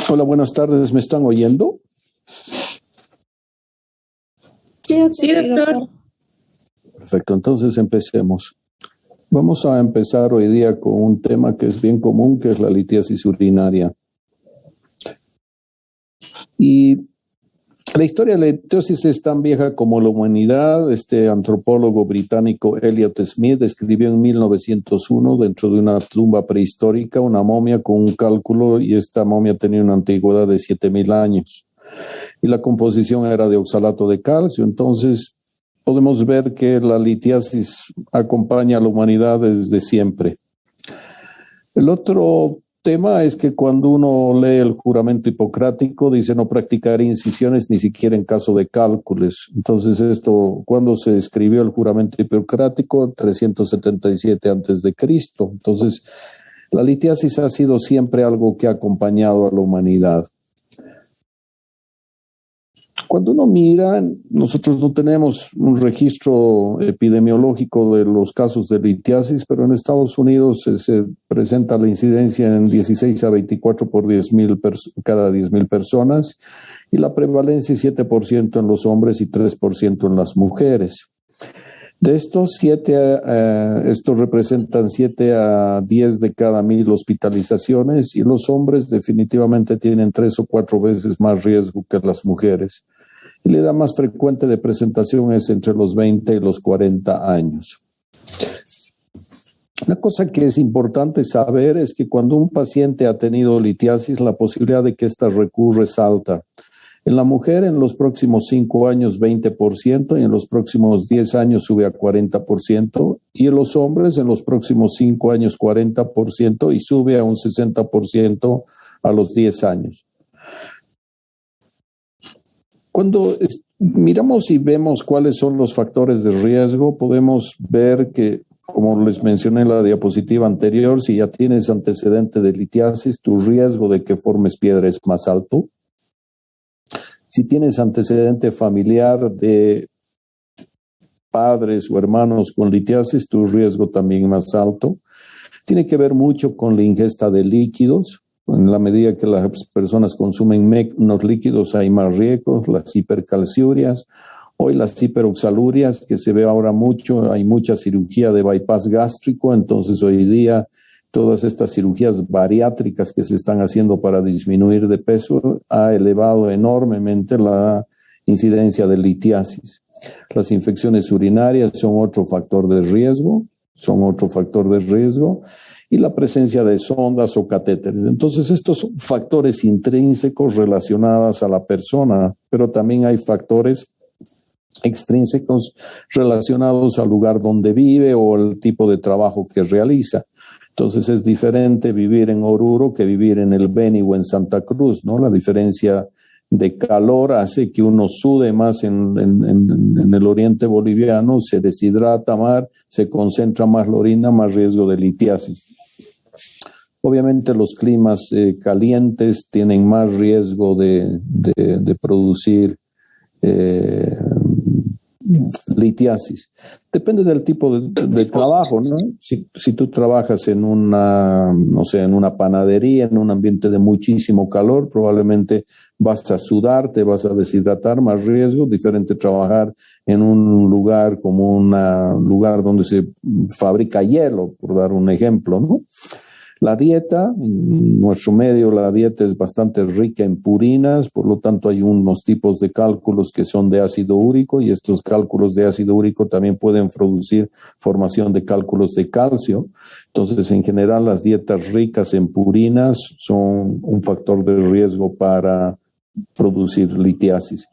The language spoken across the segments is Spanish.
Hola, buenas tardes. ¿Me están oyendo? Sí, doctor. Perfecto, entonces empecemos. Vamos a empezar hoy día con un tema que es bien común, que es la litiasis urinaria. Y la historia de la litiasis es tan vieja como la humanidad. Este antropólogo británico Elliot Smith escribió en 1901 dentro de una tumba prehistórica una momia con un cálculo, y esta momia tenía una antigüedad de 7,000 años. Y la composición era de oxalato de calcio. Entonces podemos ver que la litiasis acompaña a la humanidad desde siempre. El otro tema es que cuando uno lee el juramento hipocrático dice no practicar incisiones ni siquiera en caso de cálculos. Entonces esto, ¿cuándo se escribió el juramento hipocrático? 377 antes de Cristo. Entonces la litiasis ha sido siempre algo que ha acompañado a la humanidad. Cuando uno mira, nosotros no tenemos un registro epidemiológico de los casos de litiasis, pero en Estados Unidos se presenta la incidencia en 16 a 24 por 10,000 cada 10,000 personas, y la prevalencia es 7% en los hombres y 3% en las mujeres. De estos, estos representan 7 a 10 de cada 1,000 hospitalizaciones, y los hombres definitivamente tienen 3 o 4 veces más riesgo que las mujeres. Y la edad más frecuente de presentación es entre los 20 y los 40 años. Una cosa que es importante saber es que cuando un paciente ha tenido litiasis, la posibilidad de que ésta recurra es alta. En la mujer, en los próximos 5 años, 20%, y en los próximos 10 años sube a 40%, y en los hombres, en los próximos 5 años, 40%, y sube a un 60% a los 10 años. Cuando miramos y vemos cuáles son los factores de riesgo, podemos ver que, como les mencioné en la diapositiva anterior, si ya tienes antecedente de litiasis, tu riesgo de que formes piedra es más alto. Si tienes antecedente familiar de padres o hermanos con litiasis, tu riesgo también es más alto. Tiene que ver mucho con la ingesta de líquidos. En la medida que las personas consumen menos líquidos, hay más riesgos, las hipercalciurias, hoy las hiperoxalurias, que se ve ahora mucho, hay mucha cirugía de bypass gástrico, entonces hoy día todas estas cirugías bariátricas que se están haciendo para disminuir de peso ha elevado enormemente la incidencia de litiasis. Las infecciones urinarias son otro factor de riesgo, y la presencia de sondas o catéteres. Entonces, estos son factores intrínsecos relacionados a la persona, pero también hay factores extrínsecos relacionados al lugar donde vive o el tipo de trabajo que realiza. Entonces, es diferente vivir en Oruro que vivir en el Beni o en Santa Cruz, ¿no? La diferencia de calor hace que uno sude más en el oriente boliviano, se deshidrata más, se concentra más la orina, más riesgo de litiasis. Obviamente los climas calientes tienen más riesgo de producir litiasis. Depende del tipo de trabajo, ¿no? Si tú trabajas en una panadería, en un ambiente de muchísimo calor, probablemente vas a sudar, te vas a deshidratar, más riesgo. Diferente trabajar en un lugar como un lugar donde se fabrica hielo, por dar un ejemplo, ¿no? La dieta, en nuestro medio la dieta es bastante rica en purinas, por lo tanto hay unos tipos de cálculos que son de ácido úrico, y estos cálculos de ácido úrico también pueden producir formación de cálculos de calcio. Entonces, en general, las dietas ricas en purinas son un factor de riesgo para producir litiasis.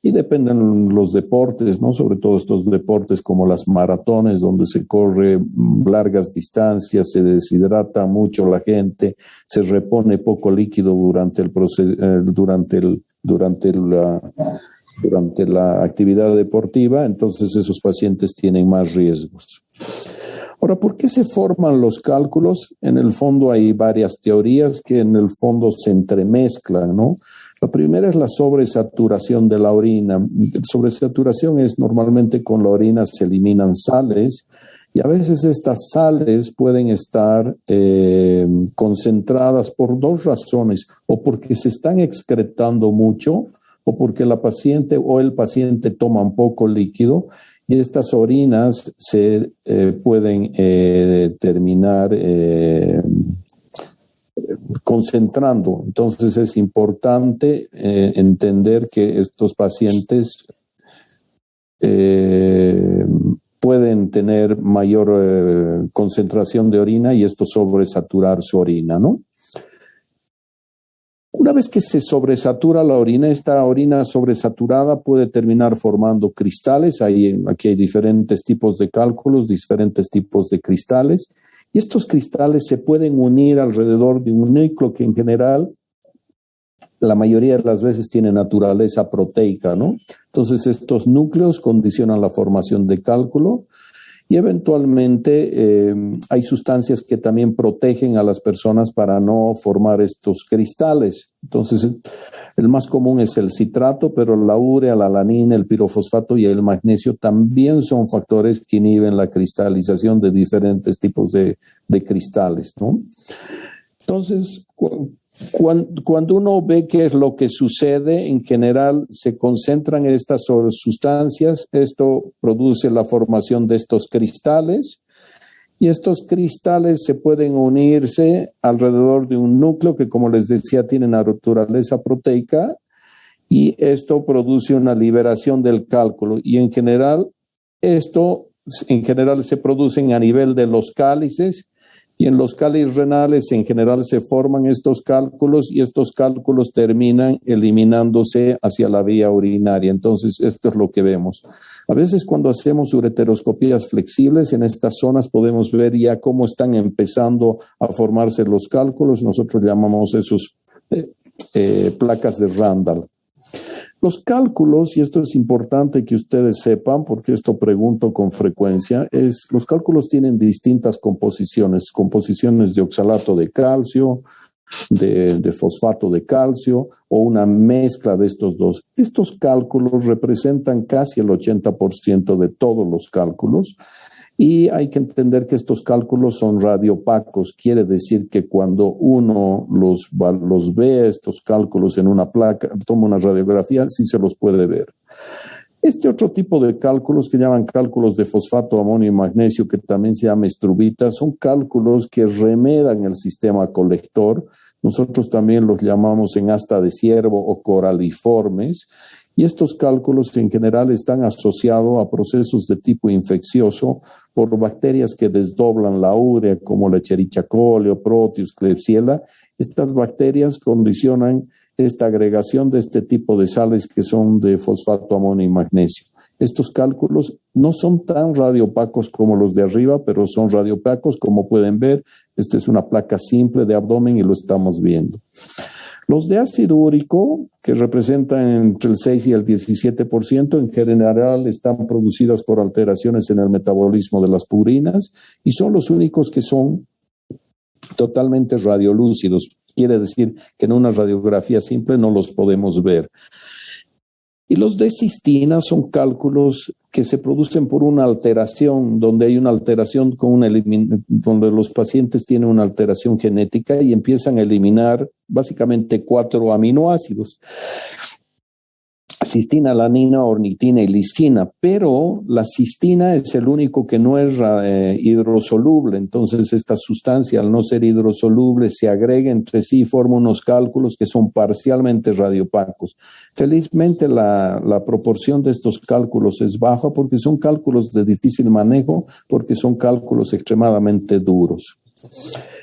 Y dependen los deportes, ¿no? Sobre todo estos deportes como las maratones, donde se corre largas distancias, se deshidrata mucho la gente, se repone poco líquido durante el proceso, durante la actividad deportiva. Entonces esos pacientes tienen más riesgos. Ahora, ¿por qué se forman los cálculos? En el fondo hay varias teorías que en el fondo se entremezclan, ¿no? La primera es la sobresaturación de la orina. Sobresaturación es normalmente con la orina se eliminan sales, Y a veces estas sales pueden estar concentradas por dos razones, o porque se están excretando mucho, o porque la paciente o el paciente toman poco líquido, y estas orinas se pueden terminar concentrando. Entonces es importante entender que estos pacientes pueden tener mayor concentración de orina y esto sobresaturar su orina, ¿no? Una vez que se sobresatura la orina, esta orina sobresaturada puede terminar formando cristales. Aquí hay diferentes tipos de cálculos, diferentes tipos de cristales. Y estos cristales se pueden unir alrededor de un núcleo que en general la mayoría de las veces tiene naturaleza proteica, ¿no? Entonces estos núcleos condicionan la formación de cálculo y eventualmente hay sustancias que también protegen a las personas para no formar estos cristales. Entonces el más común es el citrato, pero la urea, la alanina, el pirofosfato y el magnesio también son factores que inhiben la cristalización de diferentes tipos de cristales, ¿no? Entonces, cuando uno ve qué es lo que sucede, en general se concentran estas sustancias, esto produce la formación de estos cristales y estos cristales se pueden unirse alrededor de un núcleo que, como les decía, tiene naturaleza proteica y esto produce una liberación del cálculo y en general se producen a nivel de los cálices. Y en los cálices renales en general se forman estos cálculos y estos cálculos terminan eliminándose hacia la vía urinaria. Entonces, esto es lo que vemos. A veces cuando hacemos ureteroscopías flexibles, en estas zonas podemos ver ya cómo están empezando a formarse los cálculos. Nosotros llamamos esos placas de Randall. Los cálculos, y esto es importante que ustedes sepan, porque esto pregunto con frecuencia, los cálculos tienen distintas composiciones de oxalato de calcio, de fosfato de calcio o una mezcla de estos dos. Estos cálculos representan casi el 80% de todos los cálculos. Y hay que entender que estos cálculos son radiopacos. Quiere decir que cuando uno los ve, estos cálculos en una placa, toma una radiografía, sí se los puede ver. Este otro tipo de cálculos que llaman cálculos de fosfato, amonio y magnesio, que también se llama estrubita, son cálculos que remedan el sistema colector. Nosotros también los llamamos en asta de ciervo o coraliformes. Y estos cálculos en general están asociados a procesos de tipo infeccioso por bacterias que desdoblan la urea, como la Escherichia coli o Proteus, Klebsiella. Estas bacterias condicionan esta agregación de este tipo de sales que son de fosfato, amonio y magnesio. Estos cálculos no son tan radiopacos como los de arriba, pero son radiopacos, como pueden ver. Esta es una placa simple de abdomen y lo estamos viendo. Los de ácido úrico, que representan entre el 6 y el 17%, en general están producidas por alteraciones en el metabolismo de las purinas y son los únicos que son totalmente radiolúcidos. Quiere decir que en una radiografía simple no los podemos ver. Y los de cistina son cálculos que se producen por una alteración, donde hay una alteración donde los pacientes tienen una alteración genética y empiezan a eliminar básicamente 4 aminoácidos: cistina, alanina, ornitina y lisina, pero la cistina es el único que no es hidrosoluble. Entonces esta sustancia, al no ser hidrosoluble, se agrega entre sí y forma unos cálculos que son parcialmente radiopacos. Felizmente la proporción de estos cálculos es baja porque son cálculos de difícil manejo, porque son cálculos extremadamente duros.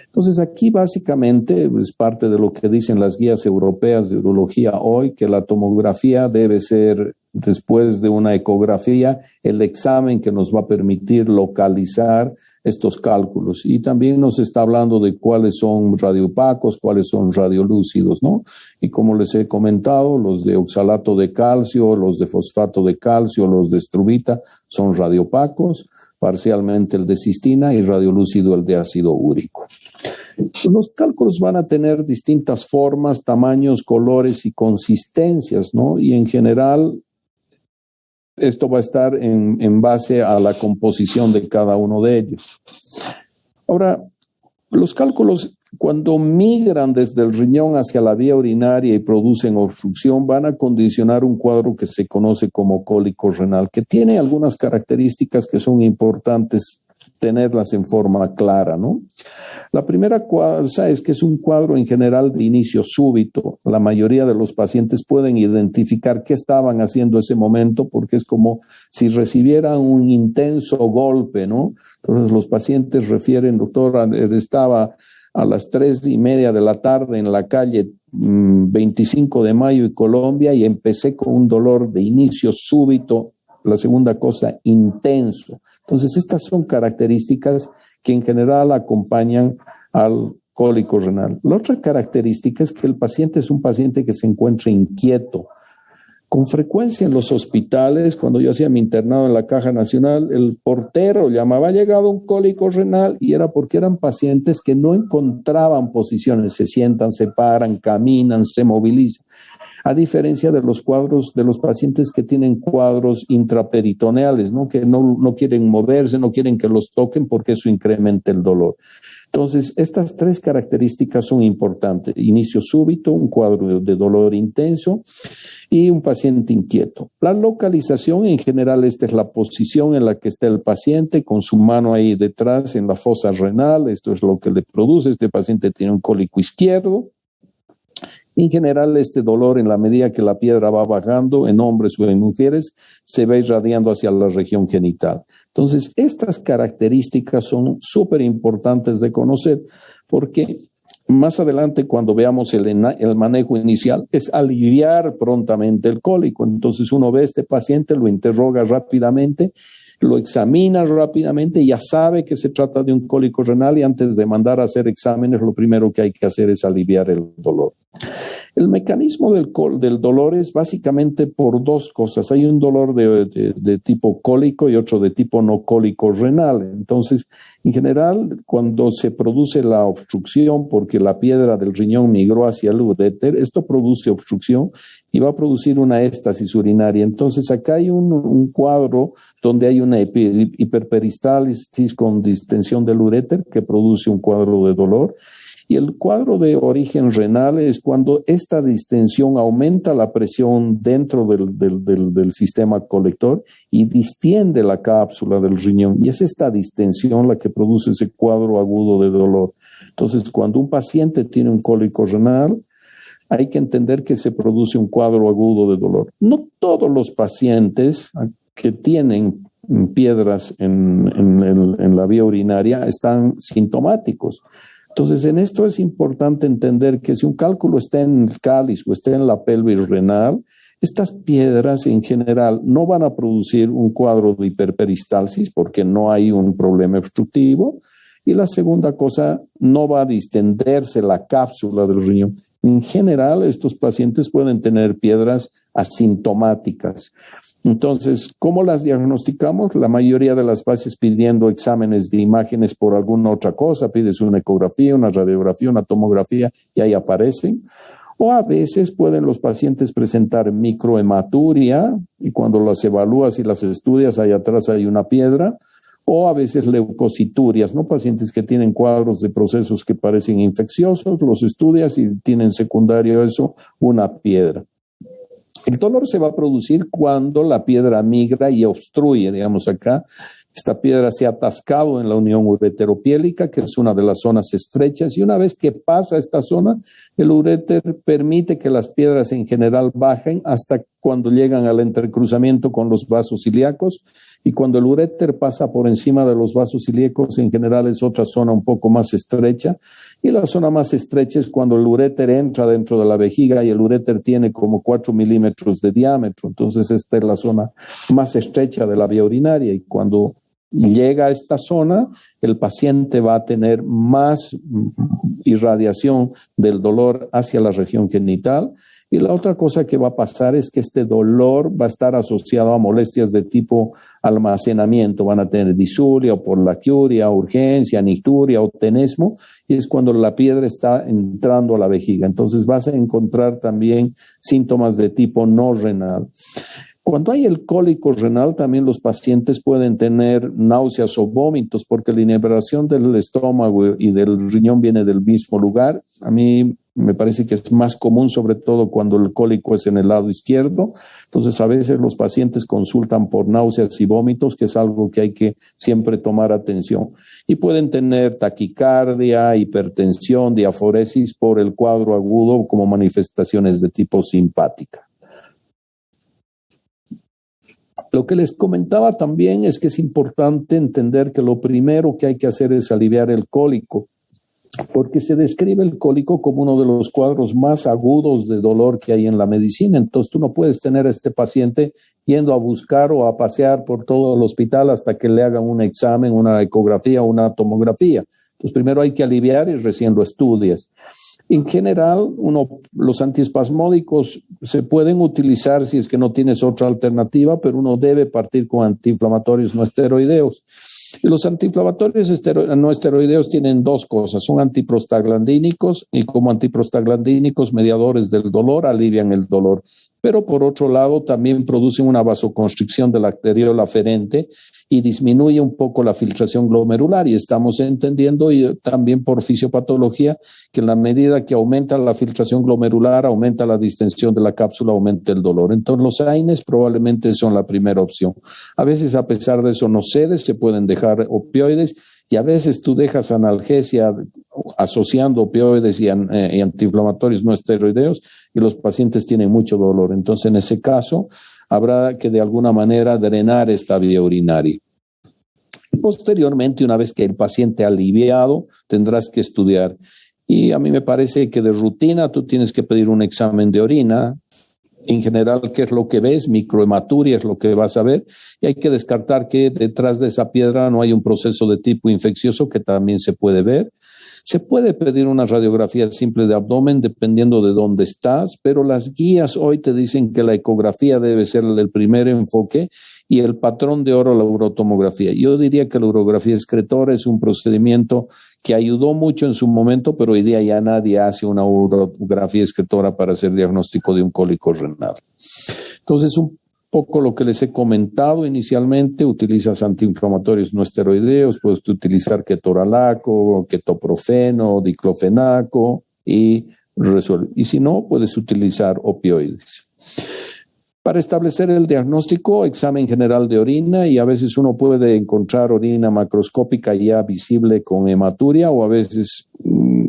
Entonces aquí básicamente es parte de lo que dicen las guías europeas de urología hoy, que la tomografía debe ser, después de una ecografía, el examen que nos va a permitir localizar estos cálculos. Y también nos está hablando de cuáles son radiopacos, cuáles son radiolúcidos, ¿no? Y como les he comentado, los de oxalato de calcio, los de fosfato de calcio, los de estrubita son radiopacos, parcialmente el de cistina y radiolúcido el de ácido úrico. Los cálculos van a tener distintas formas, tamaños, colores y consistencias, ¿no? Y en general esto va a estar en base a la composición de cada uno de ellos. Ahora, los cálculos, cuando migran desde el riñón hacia la vía urinaria y producen obstrucción, van a condicionar un cuadro que se conoce como cólico renal, que tiene algunas características que son importantes tenerlas en forma clara, ¿no? La primera cosa es que es un cuadro en general de inicio súbito. La mayoría de los pacientes pueden identificar qué estaban haciendo ese momento porque es como si recibieran un intenso golpe, ¿no? Entonces los pacientes refieren, doctor, estaba a las 3:30 de la tarde en la calle 25 de Mayo y Colombia y empecé con un dolor de inicio súbito. La segunda cosa, intenso. Entonces, estas son características que en general acompañan al cólico renal. La otra característica es que el paciente es un paciente que se encuentra inquieto. Con frecuencia en los hospitales, cuando yo hacía mi internado en la Caja Nacional, el portero llamaba, ha llegado un cólico renal, y era porque eran pacientes que no encontraban posiciones, se sientan, se paran, caminan, se movilizan. A diferencia de los cuadros de los pacientes que tienen cuadros intraperitoneales, ¿no? Que no quieren moverse, no quieren que los toquen porque eso incrementa el dolor. Entonces, estas tres características son importantes. Inicio súbito, un cuadro de dolor intenso y un paciente inquieto. La localización, en general, esta es la posición en la que está el paciente con su mano ahí detrás en la fosa renal. Esto es lo que le produce. Este paciente tiene un cólico izquierdo. En general, este dolor, en la medida que la piedra va bajando, en hombres o en mujeres, se va irradiando hacia la región genital. Entonces, estas características son súper importantes de conocer porque más adelante, cuando veamos el manejo inicial, es aliviar prontamente el cólico. Entonces, uno ve a este paciente, lo interroga rápidamente, lo examina rápidamente, ya sabe que se trata de un cólico renal y antes de mandar a hacer exámenes, lo primero que hay que hacer es aliviar el dolor. El mecanismo del dolor es básicamente por dos cosas. Hay un dolor de tipo cólico y otro de tipo no cólico renal. Entonces, en general, cuando se produce la obstrucción porque la piedra del riñón migró hacia el uréter, esto produce obstrucción y va a producir una éstasis urinaria. Entonces, acá hay un cuadro donde hay una hiperperistalsis con distensión del uréter que produce un cuadro de dolor. Y el cuadro de origen renal es cuando esta distensión aumenta la presión dentro del sistema colector y distiende la cápsula del riñón. Y es esta distensión la que produce ese cuadro agudo de dolor. Entonces, cuando un paciente tiene un cólico renal, hay que entender que se produce un cuadro agudo de dolor. No todos los pacientes que tienen piedras en la vía urinaria están sintomáticos. Entonces, en esto es importante entender que si un cálculo está en el cáliz o está en la pelvis renal, estas piedras en general no van a producir un cuadro de hiperperistalsis porque no hay un problema obstructivo. Y la segunda cosa, no va a distenderse la cápsula del riñón. En general, estos pacientes pueden tener piedras asintomáticas. Entonces, ¿cómo las diagnosticamos? La mayoría de las veces pidiendo exámenes de imágenes por alguna otra cosa, pides una ecografía, una radiografía, una tomografía y ahí aparecen. O a veces pueden los pacientes presentar microhematuria y cuando las evalúas y las estudias, ahí atrás hay una piedra. O a veces leucociturias, ¿no? Pacientes que tienen cuadros de procesos que parecen infecciosos, los estudias y tienen secundario eso, una piedra. El dolor se va a producir cuando la piedra migra y obstruye, digamos acá. Esta piedra se ha atascado en la unión ureteropiélica, que es una de las zonas estrechas, y una vez que pasa esta zona, el uréter permite que las piedras en general bajen hasta cuando llegan al entrecruzamiento con los vasos ilíacos, y cuando el uréter pasa por encima de los vasos ilíacos, en general es otra zona un poco más estrecha, y la zona más estrecha es cuando el uréter entra dentro de la vejiga y el uréter tiene como 4 milímetros de diámetro, entonces esta es la zona más estrecha de la vía urinaria, y cuando llega a esta zona, el paciente va a tener más irradiación del dolor hacia la región genital. Y la otra cosa que va a pasar es que este dolor va a estar asociado a molestias de tipo almacenamiento. Van a tener disuria o porlaquiuria, urgencia, nicturia o tenesmo, y es cuando la piedra está entrando a la vejiga. Entonces vas a encontrar también síntomas de tipo no renal. Cuando hay el cólico renal, también los pacientes pueden tener náuseas o vómitos porque la inervación del estómago y del riñón viene del mismo lugar. A mí me parece que es más común, sobre todo cuando el cólico es en el lado izquierdo. Entonces, a veces los pacientes consultan por náuseas y vómitos, que es algo que hay que siempre tomar atención. Y pueden tener taquicardia, hipertensión, diaforesis por el cuadro agudo como manifestaciones de tipo simpática. Lo que les comentaba también es que es importante entender que lo primero que hay que hacer es aliviar el cólico, porque se describe el cólico como uno de los cuadros más agudos de dolor que hay en la medicina. Entonces tú no puedes tener a este paciente yendo a buscar o a pasear por todo el hospital hasta que le hagan un examen, una ecografía o una tomografía. Entonces primero hay que aliviar y recién lo estudias. En general, los antiespasmódicos se pueden utilizar si es que no tienes otra alternativa, pero uno debe partir con antiinflamatorios no esteroideos. Y los antiinflamatorios no esteroideos tienen dos cosas, son antiprostaglandínicos y como antiprostaglandínicos mediadores del dolor alivian el dolor. Pero por otro lado también producen una vasoconstricción de la arteriola aferente y disminuye un poco la filtración glomerular y estamos entendiendo y también por fisiopatología que en la medida que aumenta la filtración glomerular, aumenta la distensión de la cápsula, aumenta el dolor. Entonces los AINES probablemente son la primera opción. A veces a pesar de eso no cede, se pueden dejar opioides y a veces tú dejas analgesia asociando opioides y antiinflamatorios no esteroideos y los pacientes tienen mucho dolor. Entonces, en ese caso, habrá que de alguna manera drenar esta vía urinaria. Posteriormente, una vez que el paciente ha aliviado, tendrás que estudiar. Y a mí me parece que de rutina tú tienes que pedir un examen de orina. En general, ¿qué es lo que ves? Microhematuria es lo que vas a ver. Y hay que descartar que detrás de esa piedra no hay un proceso de tipo infeccioso que también se puede ver. Se puede pedir una radiografía simple de abdomen dependiendo de dónde estás, pero las guías hoy te dicen que la ecografía debe ser el primer enfoque y el patrón de oro la urotomografía. Yo diría que la urografía excretora es un procedimiento que ayudó mucho en su momento, pero hoy día ya nadie hace una urografía excretora para hacer diagnóstico de un cólico renal. Entonces, un poco lo que les he comentado inicialmente, utilizas antiinflamatorios no esteroideos, puedes utilizar ketorolaco, ketoprofeno, diclofenaco y resuelve. Y si no, puedes utilizar opioides. Para establecer el diagnóstico, examen general de orina y a veces uno puede encontrar orina macroscópica ya visible con hematuria o a veces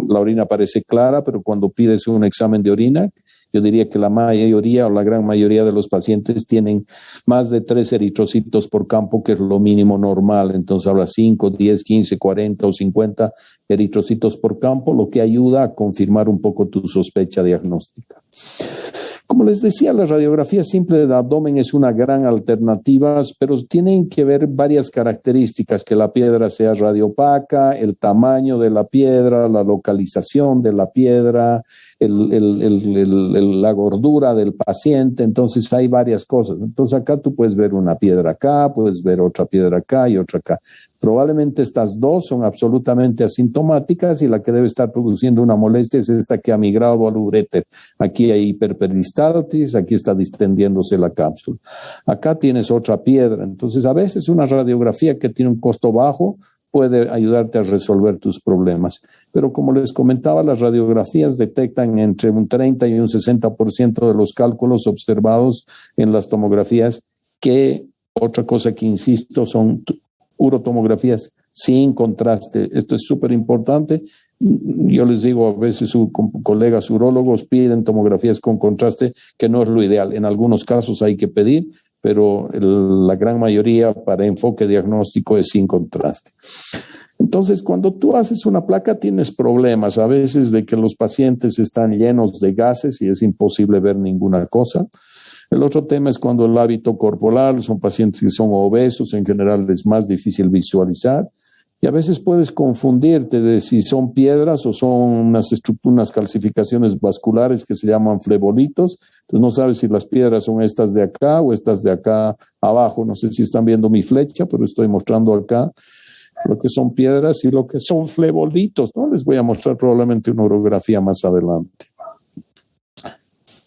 la orina parece clara, pero cuando pides un examen de orina, yo diría que la mayoría o la gran mayoría de los pacientes tienen más de 3 eritrocitos por campo, que es lo mínimo normal. Entonces habla 5, 10, 15, 40 o 50 eritrocitos por campo, lo que ayuda a confirmar un poco tu sospecha diagnóstica. Como les decía, la radiografía simple del abdomen es una gran alternativa, pero tienen que ver varias características, que la piedra sea radiopaca, el tamaño de la piedra, la localización de la piedra, la gordura del paciente. Entonces hay varias cosas. Entonces acá tú puedes ver una piedra acá, puedes ver otra piedra acá y otra acá. Probablemente estas dos son absolutamente asintomáticas y la que debe estar produciendo una molestia es esta que ha migrado al uréter. Aquí hay hiperperistaltis, aquí está distendiéndose la cápsula. Acá tienes otra piedra. Entonces, a veces una radiografía que tiene un costo bajo puede ayudarte a resolver tus problemas. Pero como les comentaba, las radiografías detectan entre un 30 y un 60% de los cálculos observados en las tomografías, que otra cosa que insisto son urotomografías sin contraste. Esto es súper importante. Yo les digo, a veces sus colegas urólogos piden tomografías con contraste, que no es lo ideal. En algunos casos hay que pedir, pero la gran mayoría para enfoque diagnóstico es sin contraste. Entonces, cuando tú haces una placa tienes problemas a veces de que los pacientes están llenos de gases y es imposible ver ninguna cosa. El otro tema es cuando el hábito corporal, son pacientes que son obesos, en general es más difícil visualizar. Y a veces puedes confundirte de si son piedras o son unas calcificaciones vasculares que se llaman flebolitos. Entonces no sabes si las piedras son estas de acá o estas de acá abajo. No sé si están viendo mi flecha, pero estoy mostrando acá lo que son piedras y lo que son flebolitos, ¿no? Les voy a mostrar probablemente una urografía más adelante.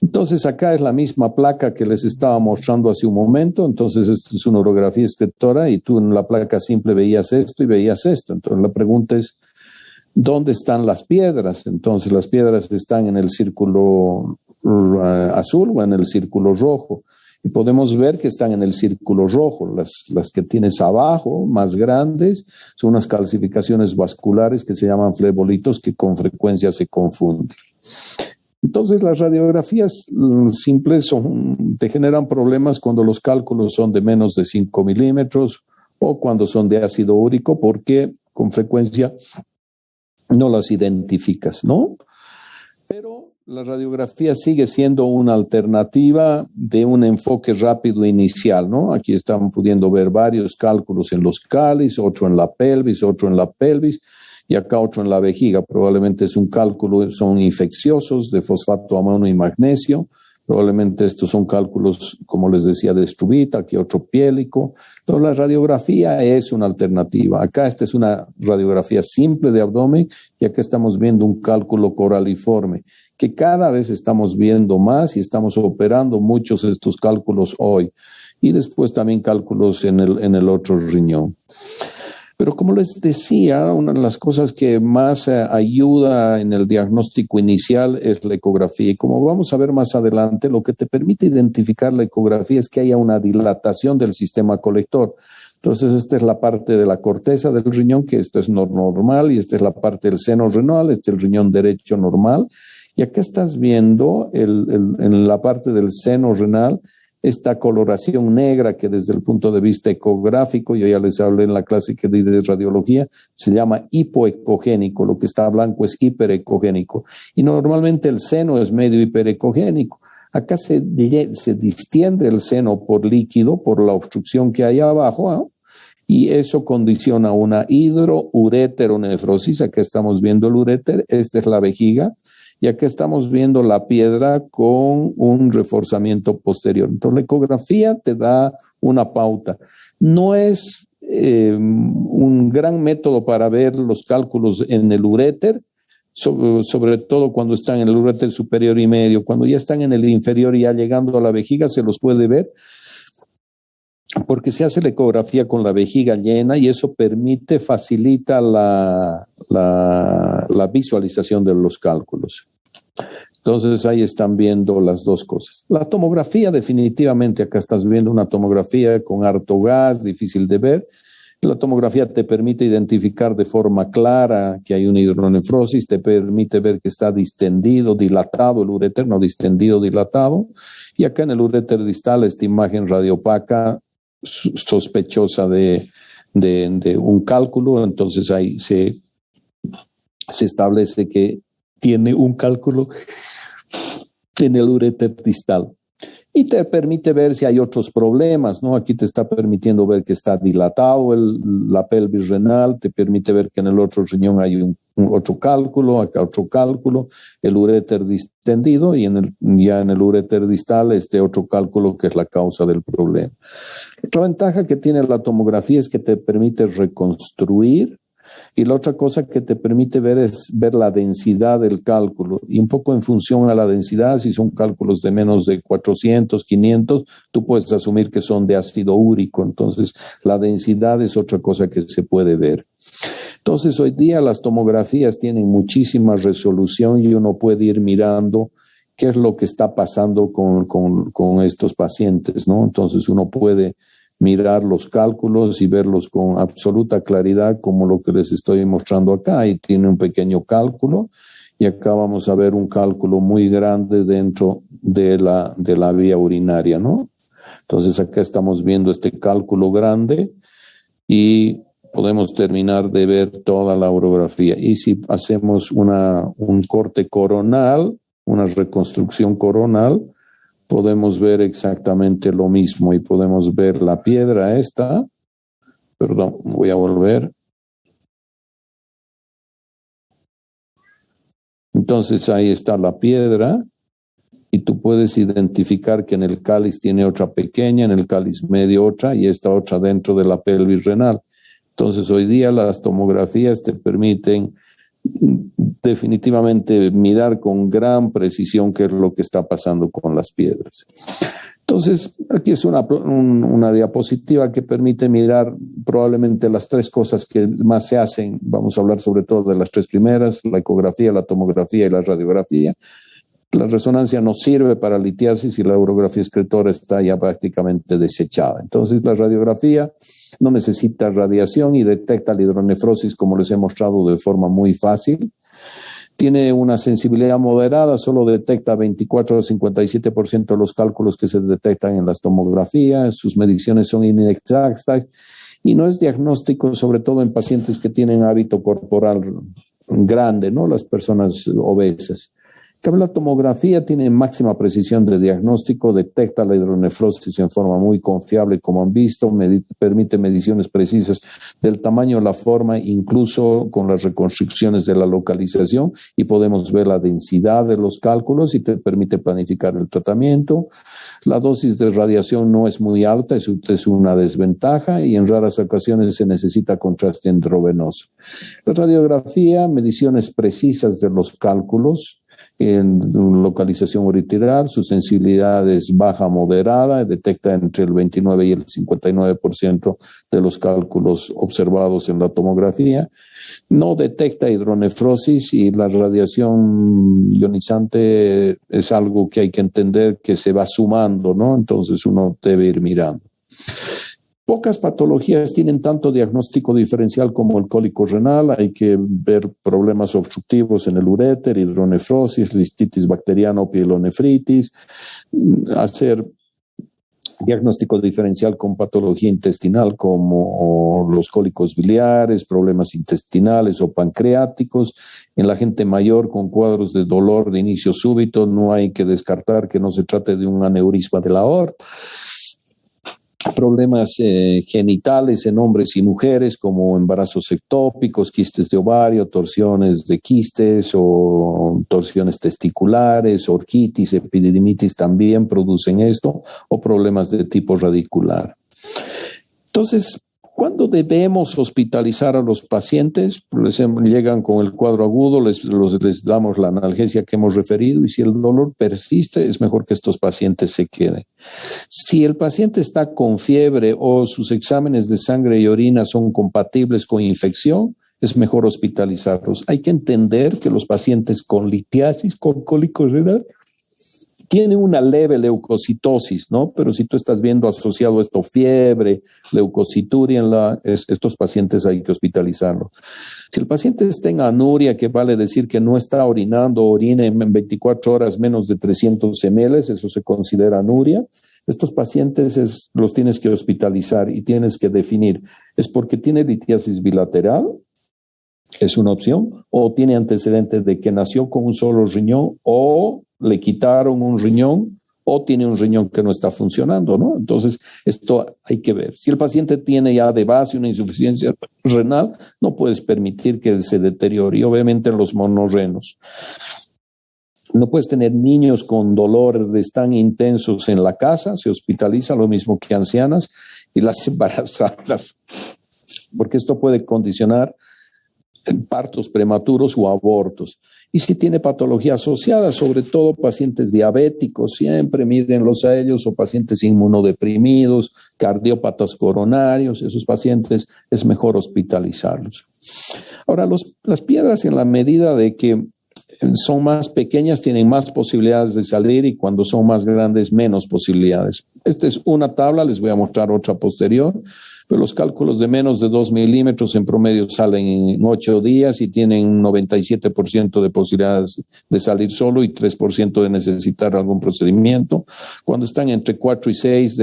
Entonces acá es la misma placa que les estaba mostrando hace un momento. Entonces esto es una orografía escritora y tú en la placa simple veías esto y veías esto. Entonces la pregunta es, ¿dónde están las piedras? Entonces las piedras están en el círculo azul o en el círculo rojo. Y podemos ver que están en el círculo rojo. Las que tienes abajo, más grandes, son unas calcificaciones vasculares que se llaman flebolitos que con frecuencia se confunden. Entonces las radiografías simples te generan problemas cuando los cálculos son de menos de 5 milímetros o cuando son de ácido úrico, porque con frecuencia no las identificas, ¿no? Pero la radiografía sigue siendo una alternativa de un enfoque rápido inicial, ¿no? Aquí están pudiendo ver varios cálculos en los cáliz, otro en la pelvis, otro en la pelvis, y acá otro en la vejiga. Probablemente es un cálculo, son infecciosos de fosfato, amonio y magnesio. Probablemente estos son cálculos, como les decía, de struvita, aquí otro piélico. Entonces la radiografía es una alternativa. Acá esta es una radiografía simple de abdomen y acá estamos viendo un cálculo coraliforme, que cada vez estamos viendo más y estamos operando muchos de estos cálculos hoy. Y después también cálculos en el otro riñón. Pero como les decía, una de las cosas que más ayuda en el diagnóstico inicial es la ecografía. Y como vamos a ver más adelante, lo que te permite identificar la ecografía es que haya una dilatación del sistema colector. Entonces, esta es la parte de la corteza del riñón, que esto es normal, y esta es la parte del seno renal, este es el riñón derecho normal. Y acá estás viendo en la parte del seno renal esta coloración negra que desde el punto de vista ecográfico, yo ya les hablé en la clase que di de radiología, se llama hipoecogénico, lo que está blanco es hiperecogénico. Y normalmente el seno es medio hiperecogénico. Acá se distiende el seno por líquido, por la obstrucción que hay abajo, ¿eh? Y eso condiciona una hidroureteronefrosis. Acá estamos viendo el uréter, esta es la vejiga. Y acá estamos viendo la piedra con un reforzamiento posterior. Entonces, la ecografía te da una pauta. No es un gran método para ver los cálculos en el uréter, sobre todo cuando están en el uréter superior y medio. Cuando ya están en el inferior y ya llegando a la vejiga, se los puede ver, porque se hace la ecografía con la vejiga llena y eso facilita la visualización de los cálculos. Entonces ahí están viendo las dos cosas. La tomografía definitivamente, acá estás viendo una tomografía con harto gas, difícil de ver. La tomografía te permite identificar de forma clara que hay una hidronefrosis, te permite ver que está distendido, dilatado el uréter, no distendido, dilatado. Y acá en el uréter distal esta imagen radiopaca sospechosa de un cálculo, entonces ahí se establece que tiene un cálculo en el uréter distal. Y te permite ver si hay otros problemas, ¿no? Aquí te está permitiendo ver que está dilatado la pelvis renal, te permite ver que en el otro riñón hay otro cálculo, acá otro cálculo, el uréter distendido y ya en el uréter distal otro cálculo que es la causa del problema. Otra ventaja que tiene la tomografía es que te permite reconstruir. Y la otra cosa que te permite ver es ver la densidad del cálculo y un poco en función a la densidad, si son cálculos de menos de 400, 500, tú puedes asumir que son de ácido úrico, entonces la densidad es otra cosa que se puede ver. Entonces hoy día las tomografías tienen muchísima resolución y uno puede ir mirando qué es lo que está pasando con estos pacientes, ¿no? Entonces uno puede mirar los cálculos y verlos con absoluta claridad, como lo que les estoy mostrando acá. Ahí tiene un pequeño cálculo y acá vamos a ver un cálculo muy grande dentro de la vía urinaria, ¿no? Entonces acá estamos viendo este cálculo grande y podemos terminar de ver toda la urografía. Y si hacemos un corte coronal, una reconstrucción coronal, podemos ver exactamente lo mismo y podemos ver la piedra esta. Perdón, voy a volver. Entonces ahí está la piedra y tú puedes identificar que en el cáliz tiene otra pequeña, en el cáliz medio otra y esta otra dentro de la pelvis renal. Entonces hoy día las tomografías te permiten definitivamente mirar con gran precisión qué es lo que está pasando con las piedras. Entonces, aquí es una diapositiva que permite mirar probablemente las tres cosas que más se hacen. Vamos a hablar sobre todo de las tres primeras: la ecografía, la tomografía y la radiografía. La resonancia no sirve para litiasis y la urografía excretora está ya prácticamente desechada. Entonces, la radiografía no necesita radiación y detecta la hidronefrosis, como les he mostrado, de forma muy fácil. Tiene una sensibilidad moderada, solo detecta 24 a 57% de los cálculos que se detectan en las tomografías. Sus mediciones son inexactas y no es diagnóstico, sobre todo en pacientes que tienen hábito corporal grande, ¿no? Las personas obesas. La tomografía tiene máxima precisión de diagnóstico, detecta la hidronefrosis en forma muy confiable, como han visto, permite mediciones precisas del tamaño, la forma, incluso con las reconstrucciones de la localización, y podemos ver la densidad de los cálculos y te permite planificar el tratamiento. La dosis de radiación no es muy alta, es una desventaja, y en raras ocasiones se necesita contraste endovenoso. La radiografía, mediciones precisas de los cálculos, en localización uritiral, su sensibilidad es baja moderada, detecta entre el 29 y el 59% de los cálculos observados en la tomografía. No detecta hidronefrosis y la radiación ionizante es algo que hay que entender que se va sumando, ¿no? Entonces uno debe ir mirando. Pocas patologías tienen tanto diagnóstico diferencial como el cólico renal. Hay que ver problemas obstructivos en el uréter, hidronefrosis, listitis bacteriana o pielonefritis, hacer diagnóstico diferencial con patología intestinal como los cólicos biliares, problemas intestinales o pancreáticos. En la gente mayor con cuadros de dolor de inicio súbito no hay que descartar que no se trate de un aneurisma de la aorta. Problemas genitales en hombres y mujeres como embarazos ectópicos, quistes de ovario, torsiones de quistes o torsiones testiculares, orquitis, epididimitis también producen esto, o problemas de tipo radicular. Entonces, ¿cuándo debemos hospitalizar a los pacientes? Llegan con el cuadro agudo, les damos la analgesia que hemos referido, y si el dolor persiste, es mejor que estos pacientes se queden. Si el paciente está con fiebre o sus exámenes de sangre y orina son compatibles con infección, es mejor hospitalizarlos. Hay que entender que los pacientes con litiasis, con cólico renal, tiene una leve leucocitosis, ¿no? Pero si tú estás viendo asociado esto fiebre, leucocituria estos pacientes hay que hospitalizarlos. Si el paciente está en anuria, que vale decir que no está orinando, orina en 24 horas menos de 300 ml, eso se considera anuria. Estos pacientes los tienes que hospitalizar y tienes que definir, ¿es porque tiene litiasis bilateral? Es una opción, o tiene antecedentes de que nació con un solo riñón, o le quitaron un riñón, o tiene un riñón que no está funcionando, ¿no? Entonces, esto hay que ver. Si el paciente tiene ya de base una insuficiencia renal, no puedes permitir que se deteriore, y obviamente los monorrenos. No puedes tener niños con dolores tan intensos en la casa, se hospitaliza, lo mismo que ancianas, y las embarazadas, porque esto puede condicionar partos prematuros o abortos. Y si tiene patología asociada, sobre todo pacientes diabéticos, siempre mírenlos a ellos, o pacientes inmunodeprimidos, cardiópatas coronarios, esos pacientes es mejor hospitalizarlos. Ahora, las piedras, en la medida de que son más pequeñas, tienen más posibilidades de salir, y cuando son más grandes, menos posibilidades. Esta es una tabla, les voy a mostrar otra posterior, pero los cálculos de menos de 2 milímetros en promedio salen en 8 días y tienen un 97% de posibilidades de salir solo y 3% de necesitar algún procedimiento. Cuando están entre 4 y 6,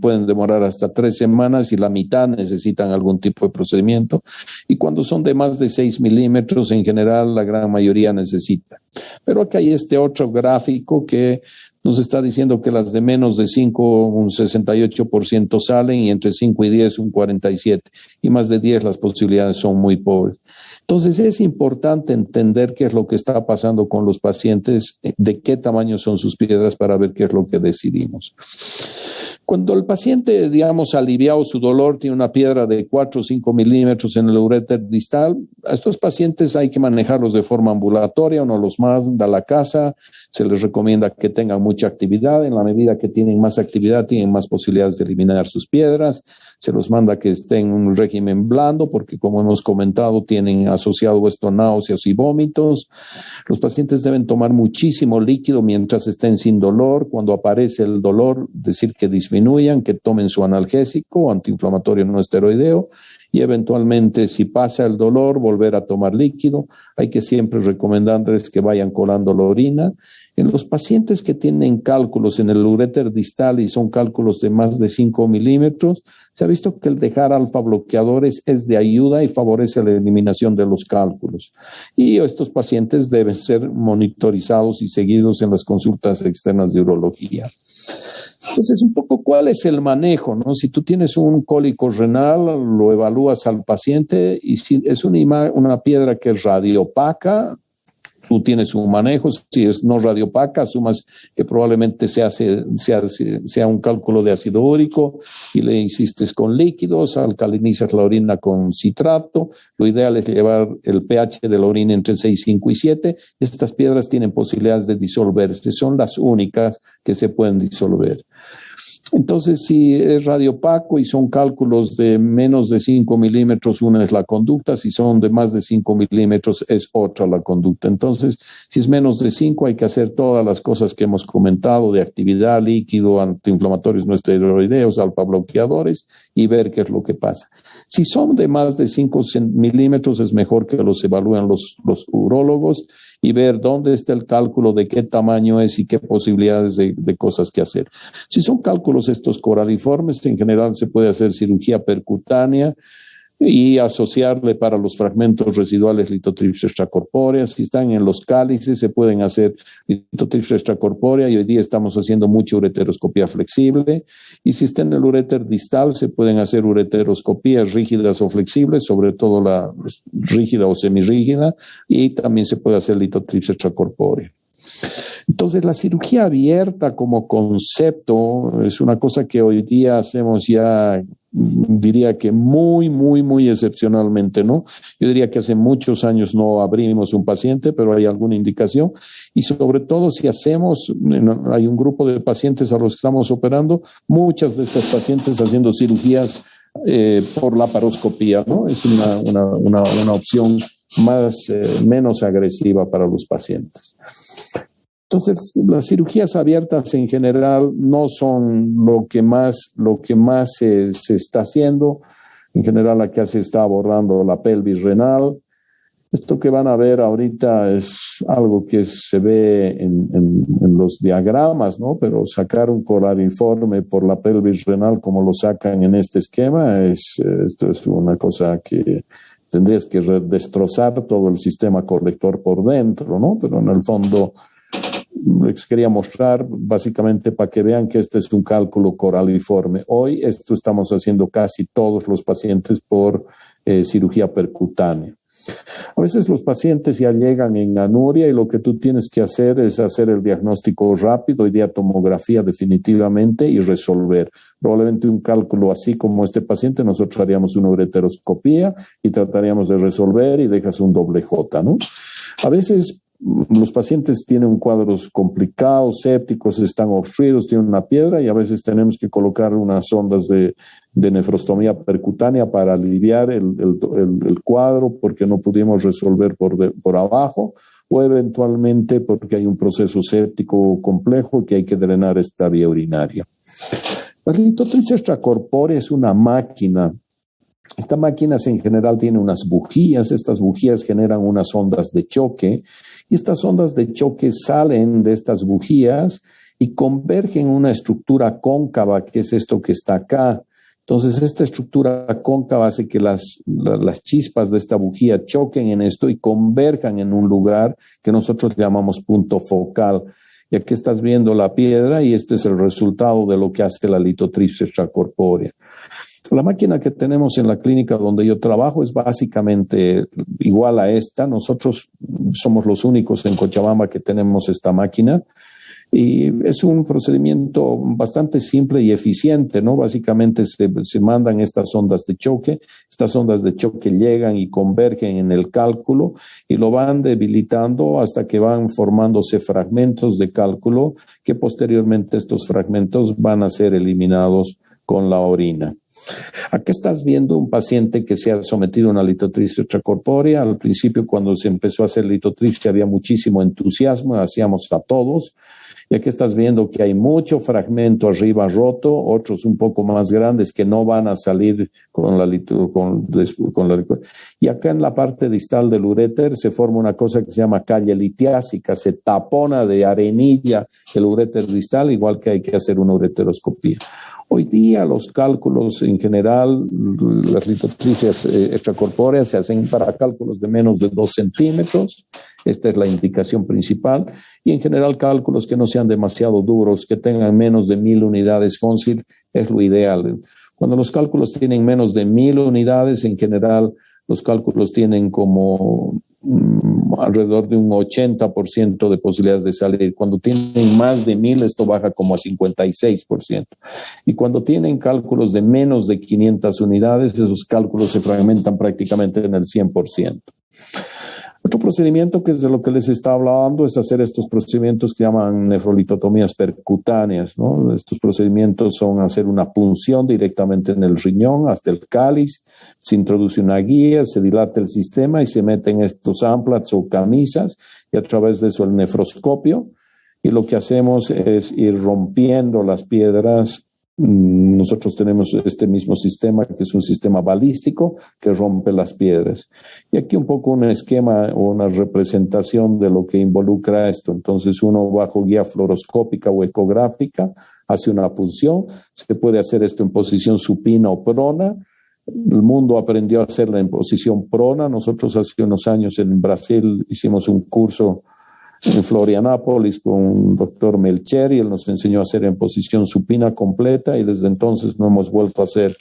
pueden demorar hasta 3 semanas, y la mitad necesitan algún tipo de procedimiento. Y cuando son de más de 6 milímetros, en general, la gran mayoría necesita. Pero acá hay este otro gráfico que nos está diciendo que las de menos de 5, un 68% salen, y entre 5 y 10, un 47%, y más de 10 las posibilidades son muy pobres. Entonces es importante entender qué es lo que está pasando con los pacientes, de qué tamaño son sus piedras, para ver qué es lo que decidimos. Cuando el paciente, digamos, aliviado su dolor, tiene una piedra de 4 o 5 milímetros en el uréter distal, a estos pacientes hay que manejarlos de forma ambulatoria, uno los manda a la casa, se les recomienda que tengan mucha actividad, en la medida que tienen más actividad tienen más posibilidades de eliminar sus piedras, se los manda que estén en un régimen blando porque como hemos comentado tienen asociado esto náuseas y vómitos. Los pacientes deben tomar muchísimo líquido mientras estén sin dolor, cuando aparece el dolor decir que disminuyan, que tomen su analgésico, antiinflamatorio no esteroideo, y eventualmente si pasa el dolor volver a tomar líquido. Hay que siempre recomendarles que vayan colando la orina. En los pacientes que tienen cálculos en el uréter distal y son cálculos de más de 5 milímetros, se ha visto que el dejar alfa bloqueadores es de ayuda y favorece la eliminación de los cálculos. Y estos pacientes deben ser monitorizados y seguidos en las consultas externas de urología. Entonces, un poco, ¿cuál es el manejo, no? Si tú tienes un cólico renal, lo evalúas al paciente y si es una piedra que es radiopaca, tú tienes un manejo. Si es no radiopaca, asumas que probablemente sea un cálculo de ácido úrico y le insistes con líquidos, alcalinizas la orina con citrato. Lo ideal es llevar el pH de la orina entre 6, 5 y 7. Estas piedras tienen posibilidades de disolverse, son las únicas que se pueden disolver. Entonces, si es radiopaco y son cálculos de menos de 5 milímetros, una es la conducta. Si son de más de 5 milímetros, es otra la conducta. Entonces, si es menos de 5, hay que hacer todas las cosas que hemos comentado de actividad, líquido, antiinflamatorios no esteroideos, alfa bloqueadores y ver qué es lo que pasa. Si son de más de 5 milímetros, es mejor que los evalúen los urólogos y ver dónde está el cálculo, de qué tamaño es y qué posibilidades de cosas que hacer. Si son cálculos estos coraliformes, en general se puede hacer cirugía percutánea y asociarle para los fragmentos residuales litotripsia extracorpórea. Si están en los cálices, se pueden hacer litotripsia extracorpórea y hoy día estamos haciendo mucha ureteroscopía flexible. Y si está en el uréter distal, se pueden hacer ureteroscopías rígidas o flexibles, sobre todo la rígida o semirrígida, y también se puede hacer litotripsia extracorpórea. Entonces, la cirugía abierta como concepto es una cosa que hoy día hacemos ya, diría que muy excepcionalmente, ¿no? Yo diría que hace muchos años no abrimos un paciente, pero hay alguna indicación. Y sobre todo si hacemos, hay un grupo de pacientes a los que estamos operando, muchas de estas pacientes haciendo cirugías por laparoscopía, ¿no? Es una opción menos agresiva para los pacientes. Entonces, las cirugías abiertas en general no son lo que más se está haciendo. En general, acá se está abordando la pelvis renal. Esto que van a ver ahorita es algo que se ve en los diagramas, ¿no? Pero sacar un coraliforme por la pelvis renal como lo sacan en este esquema, esto es una cosa que tendrías que destrozar todo el sistema colector por dentro, ¿no? Pero en el fondo les quería mostrar básicamente para que vean que este es un cálculo coraliforme. Hoy esto estamos haciendo casi todos los pacientes por cirugía percutánea. A veces los pacientes ya llegan en anuria y lo que tú tienes que hacer es hacer el diagnóstico rápido y de tomografía definitivamente y resolver. Probablemente un cálculo así como este paciente, nosotros haríamos una ureteroscopía y trataríamos de resolver y dejas un doble J, ¿no? A veces los pacientes tienen cuadros complicados, sépticos, están obstruidos, tienen una piedra y a veces tenemos que colocar unas sondas de nefrostomía percutánea para aliviar el cuadro porque no pudimos resolver por abajo o eventualmente porque hay un proceso séptico complejo que hay que drenar esta vía urinaria. La litotripsia extracorpórea es una máquina. Esta máquina en general tiene unas bujías, estas bujías generan unas ondas de choque y estas ondas de choque salen de estas bujías y convergen en una estructura cóncava, que es esto que está acá. Entonces, esta estructura cóncava hace que las chispas de esta bujía choquen en esto y converjan en un lugar que nosotros llamamos punto focal. Y aquí estás viendo la piedra y este es el resultado de lo que hace la litotripsia extracorpórea. La máquina que tenemos en la clínica donde yo trabajo es básicamente igual a esta. Nosotros somos los únicos en Cochabamba que tenemos esta máquina. Y es un procedimiento bastante simple y eficiente, ¿no? Básicamente se mandan estas ondas de choque. Estas ondas de choque llegan y convergen en el cálculo y lo van debilitando hasta que van formándose fragmentos de cálculo que posteriormente estos fragmentos van a ser eliminados con la orina. Aquí estás viendo un paciente que se ha sometido a una litotripsia extracorpórea. Al principio, cuando se empezó a hacer litotripsia, había muchísimo entusiasmo, hacíamos a todos. Y aquí estás viendo que hay mucho fragmento arriba roto, otros un poco más grandes que no van a salir con la y acá en la parte distal del uréter se forma una cosa que se llama calle litiásica, se tapona de arenilla el uréter distal, igual que hay que hacer una ureteroscopía. Hoy día los cálculos en general, las litotripsias extracorpóreas se hacen para cálculos de menos de 2 centímetros. Esta es la indicación principal. Y en general cálculos que no sean demasiado duros, que tengan menos de 1000 unidades Fonsil, es lo ideal. Cuando los cálculos tienen menos de 1000 unidades, en general los cálculos tienen como alrededor de un 80% de posibilidades de salir. Cuando tienen más de 1000, esto baja como a 56%. Y cuando tienen cálculos de menos de 500 unidades, esos cálculos se fragmentan prácticamente en el 100%. Otro procedimiento, que es de lo que les estaba hablando, es hacer estos procedimientos que llaman nefrolitotomías percutáneas, ¿no? Estos procedimientos son hacer una punción directamente en el riñón hasta el cáliz, se introduce una guía, se dilata el sistema y se meten estos amplats o camisas y a través de eso el nefroscopio. Y lo que hacemos es ir rompiendo las piedras. Nosotros tenemos este mismo sistema, que es un sistema balístico que rompe las piedras. Y aquí un poco un esquema o una representación de lo que involucra esto. Entonces uno bajo guía fluoroscópica o ecográfica hace una punción. Se puede hacer esto en posición supina o prona. El mundo aprendió a hacerla en posición prona. Nosotros hace unos años en Brasil hicimos un curso en Florianápolis con un doctor Melcher y él nos enseñó a hacer en posición supina completa y desde entonces no hemos vuelto a hacer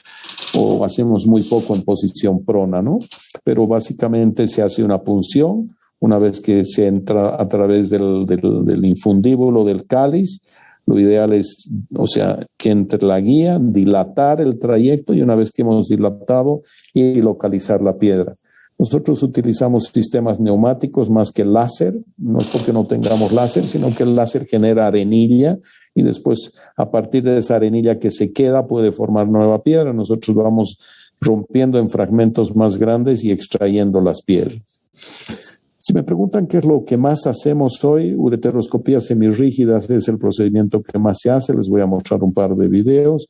o hacemos muy poco en posición prona, ¿no? Pero básicamente se hace una punción una vez que se entra a través del infundíbulo del cáliz. Lo ideal es, o sea, que entre la guía, dilatar el trayecto y una vez que hemos dilatado y localizar la piedra. Nosotros utilizamos sistemas neumáticos más que láser, no es porque no tengamos láser, sino que el láser genera arenilla y después a partir de esa arenilla que se queda puede formar nueva piedra. Nosotros vamos rompiendo en fragmentos más grandes y extrayendo las piedras. Si me preguntan qué es lo que más hacemos hoy, ureteroscopías semirrígidas es el procedimiento que más se hace, les voy a mostrar un par de videos.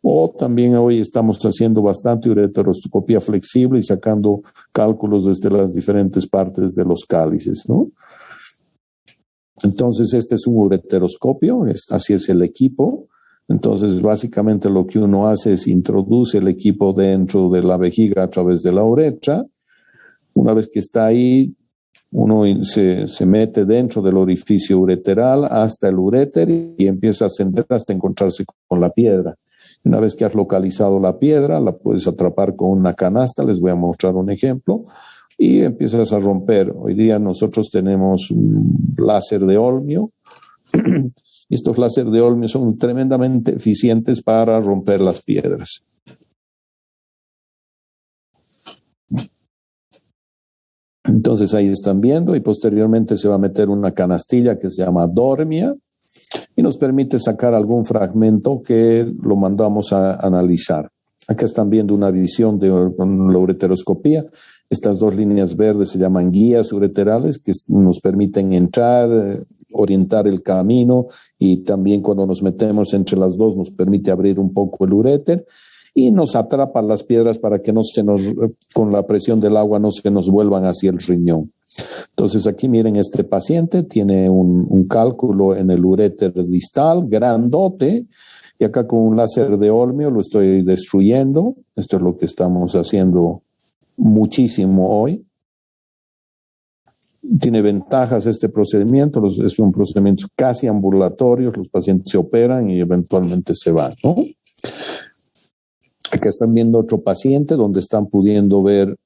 O también hoy estamos haciendo bastante ureteroscopía flexible y sacando cálculos desde las diferentes partes de los cálices, ¿no? Entonces, este es un ureteroscopio, así es el equipo. Entonces, básicamente lo que uno hace es introduce el equipo dentro de la vejiga a través de la uretra. Una vez que está ahí, uno se mete dentro del orificio ureteral hasta el uréter y empieza a ascender hasta encontrarse con la piedra. Una vez que has localizado la piedra, la puedes atrapar con una canasta, les voy a mostrar un ejemplo, y empiezas a romper. Hoy día nosotros tenemos un láser de Olmio. Estos láser de Olmio son tremendamente eficientes para romper las piedras. Entonces ahí están viendo y posteriormente se va a meter una canastilla que se llama dormia y nos permite sacar algún fragmento que lo mandamos a analizar. Acá están viendo una visión de la ureteroscopía. Estas dos líneas verdes se llaman guías ureterales que nos permiten entrar, orientar el camino y también cuando nos metemos entre las dos nos permite abrir un poco el uréter y nos atrapa las piedras para que no se nos, con la presión del agua no se nos vuelvan hacia el riñón. Entonces aquí miren, este paciente tiene un cálculo en el uréter distal, grandote, y acá con un láser de Olmio lo estoy destruyendo. Esto es lo que estamos haciendo muchísimo hoy. Tiene ventajas este procedimiento, es un procedimiento casi ambulatorio, los pacientes se operan y eventualmente se van, ¿no? Acá están viendo otro paciente donde están pudiendo ver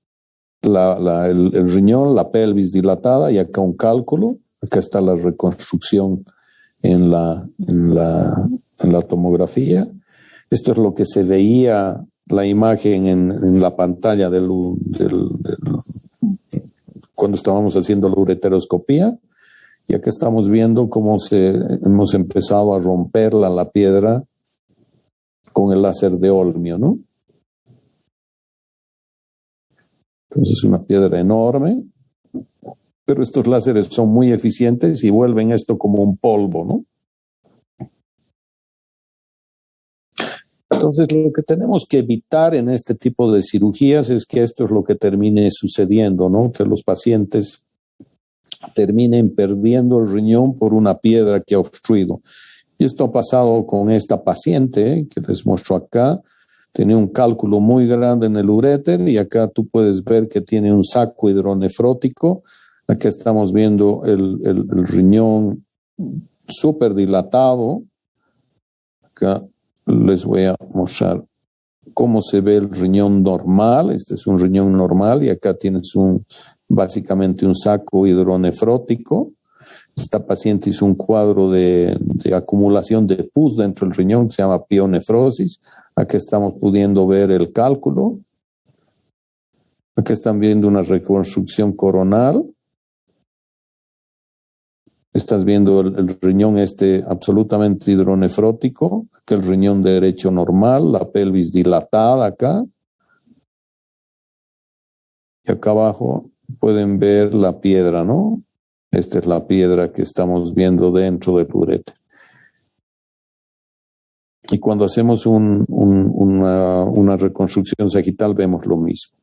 el riñón, la pelvis dilatada y acá un cálculo. Acá está la reconstrucción en la tomografía. Esto es lo que se veía la imagen en la pantalla cuando estábamos haciendo la ureteroscopía. Y acá estamos viendo cómo hemos empezado a romperla, la piedra, con el láser de Olmio, ¿no? Entonces, una piedra enorme, pero estos láseres son muy eficientes y vuelven esto como un polvo, ¿no? Entonces, lo que tenemos que evitar en este tipo de cirugías es que esto es lo que termine sucediendo, ¿no? Que los pacientes terminen perdiendo el riñón por una piedra que ha obstruido. Y esto ha pasado con esta paciente que les muestro acá. Tenía un cálculo muy grande en el uréter y acá tú puedes ver que tiene un saco hidronefrótico. Acá estamos viendo el riñón súper dilatado. Acá les voy a mostrar cómo se ve el riñón normal. Este es un riñón normal y acá tienes básicamente un saco hidronefrótico. Esta paciente hizo un cuadro de acumulación de pus dentro del riñón que se llama pionefrosis. Aquí estamos pudiendo ver el cálculo. Aquí están viendo una reconstrucción coronal. Estás viendo el riñón absolutamente hidronefrótico. Aquí el riñón derecho normal, la pelvis dilatada acá. Y acá abajo pueden ver la piedra, ¿no? Esta es la piedra que estamos viendo dentro del uréter. Y cuando hacemos una reconstrucción sagital vemos lo mismo.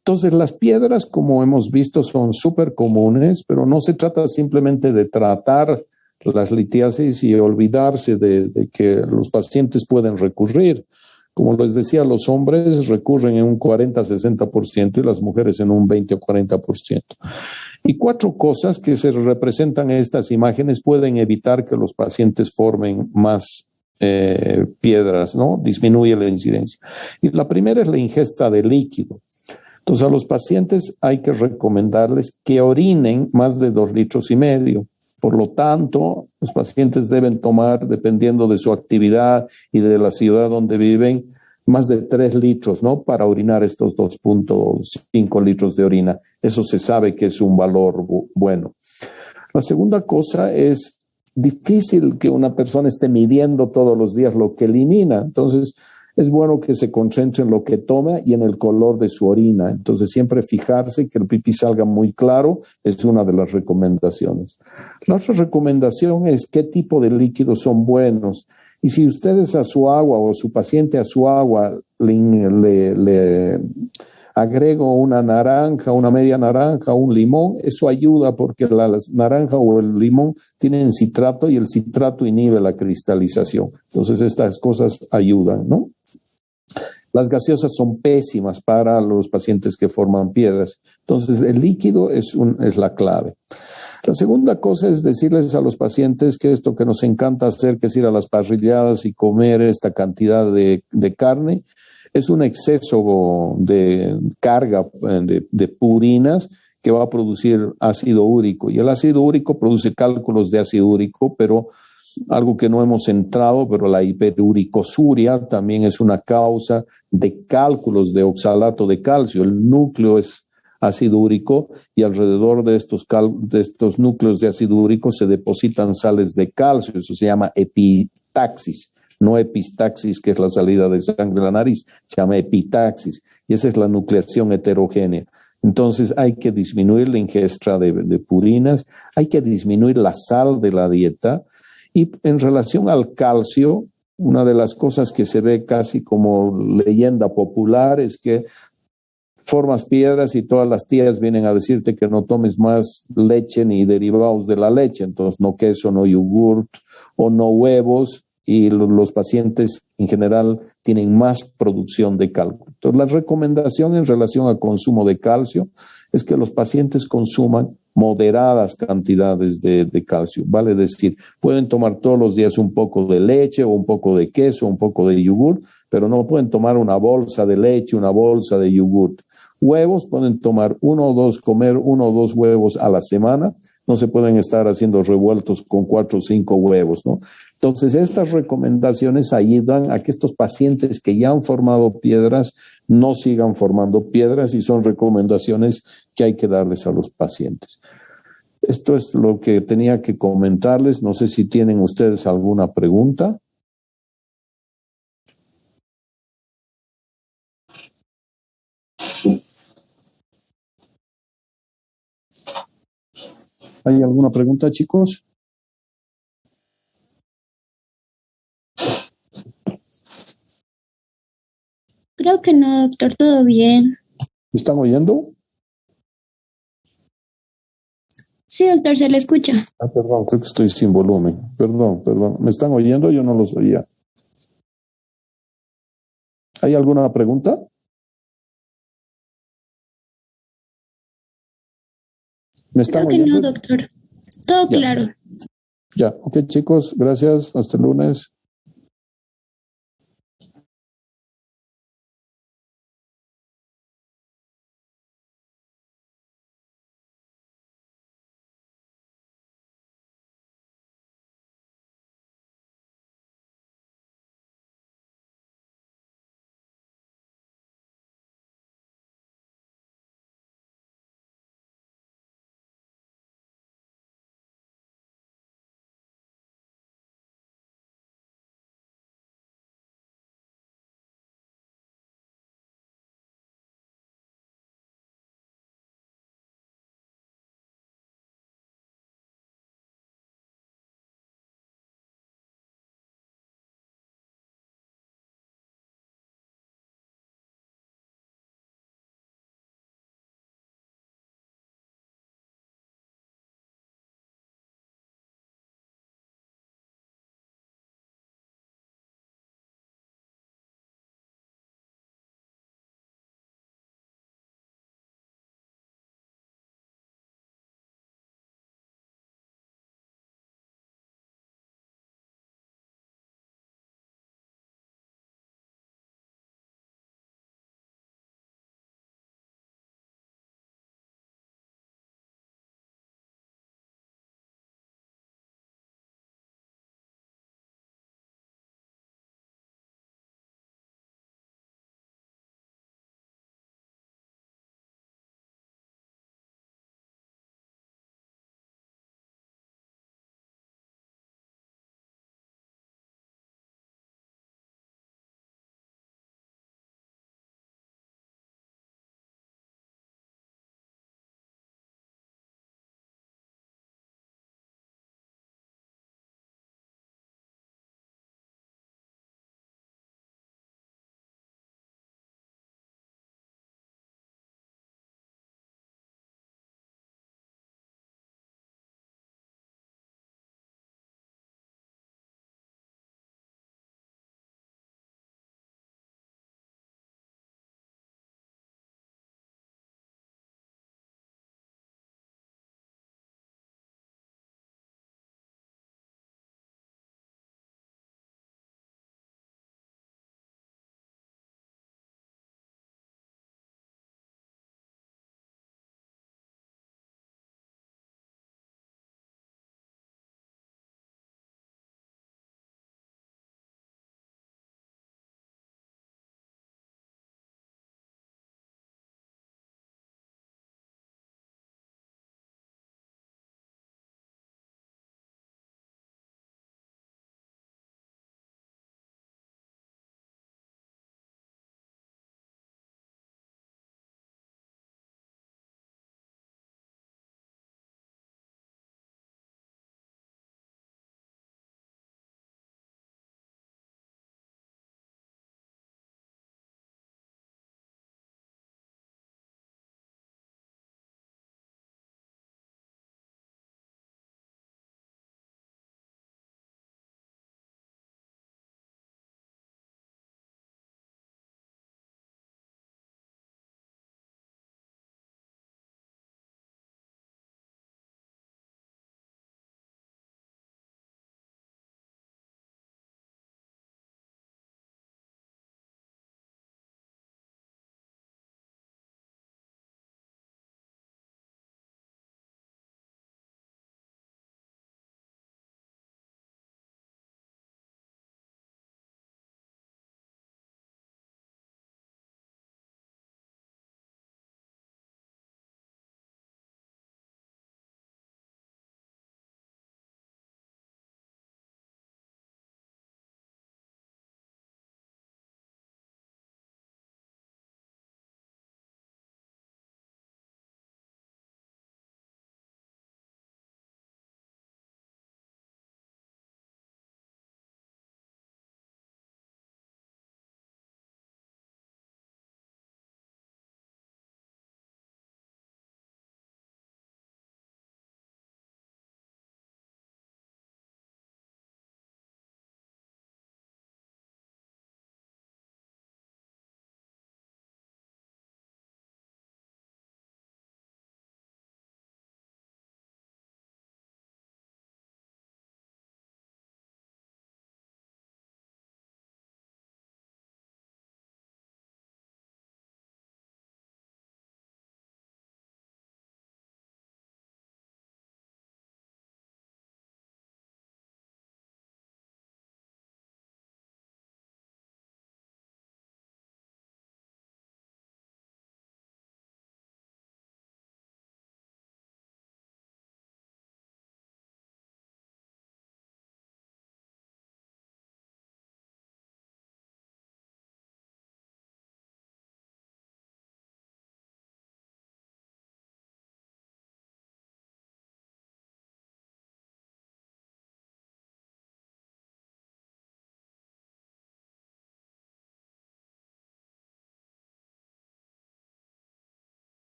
Entonces las piedras, como hemos visto, son súper comunes, pero no se trata simplemente de tratar las litiasis y olvidarse de que los pacientes pueden recurrir. Como les decía, los hombres recurren en un 40-60% y las mujeres en un 20 o 40%. Y 4 cosas que se representan en estas imágenes pueden evitar que los pacientes formen más piedras, ¿no? Disminuye la incidencia. Y la primera es la ingesta de líquido. Entonces, a los pacientes hay que recomendarles que orinen más de 2,5 litros. Por lo tanto, los pacientes deben tomar, dependiendo de su actividad y de la ciudad donde viven, más de 3 litros, ¿no? Para orinar estos 2,5 litros de orina. Eso se sabe que es un valor bueno. La segunda cosa es difícil que una persona esté midiendo todos los días lo que elimina. Entonces, es bueno que se concentre en lo que toma y en el color de su orina. Entonces, siempre fijarse que el pipí salga muy claro es una de las recomendaciones. La otra recomendación es qué tipo de líquidos son buenos. Y si ustedes a su agua o su paciente a su agua le agrego una naranja, una media naranja, un limón, eso ayuda porque la naranja o el limón tienen citrato y el citrato inhibe la cristalización. Entonces, estas cosas ayudan, ¿no? Las gaseosas son pésimas para los pacientes que forman piedras. Entonces, el líquido es la clave. La segunda cosa es decirles a los pacientes que esto que nos encanta hacer, que es ir a las parrilladas y comer esta cantidad de carne, es un exceso de carga de purinas que va a producir ácido úrico. Y el ácido úrico produce cálculos de ácido úrico, pero algo que no hemos entrado, pero la hiperuricosuria también es una causa de cálculos de oxalato de calcio. El núcleo es ácido úrico y alrededor de estos núcleos de ácido úrico se depositan sales de calcio. Eso se llama epitaxis. No epistaxis, que es la salida de sangre de la nariz, se llama epitaxis, y esa es la nucleación heterogénea. Entonces hay que disminuir la ingesta de purinas, hay que disminuir la sal de la dieta, y en relación al calcio, una de las cosas que se ve casi como leyenda popular es que formas piedras y todas las tías vienen a decirte que no tomes más leche ni derivados de la leche, entonces no queso, no yogurt o no huevos, y los pacientes en general tienen más producción de calcio. Entonces, la recomendación en relación al consumo de calcio es que los pacientes consuman moderadas cantidades de calcio. Vale decir, pueden tomar todos los días un poco de leche o un poco de queso, un poco de yogur, pero no pueden tomar una bolsa de leche, una bolsa de yogur. Huevos, pueden tomar comer 1 o 2 huevos a la semana. No se pueden estar haciendo revueltos con 4 o 5 huevos, ¿no? Entonces, estas recomendaciones ayudan a que estos pacientes que ya han formado piedras no sigan formando piedras, y son recomendaciones que hay que darles a los pacientes. Esto es lo que tenía que comentarles. No sé si tienen ustedes alguna pregunta. ¿Hay alguna pregunta, chicos? Creo que no, doctor, todo bien. ¿Me están oyendo? Sí, doctor, se le escucha. Perdón, creo que estoy sin volumen. Perdón. ¿Me están oyendo? Yo no los oía. ¿Hay alguna pregunta? ¿Me están Creo que oyendo? no, doctor. Todo Ya. claro. Ya, ok, chicos, gracias. Hasta el lunes.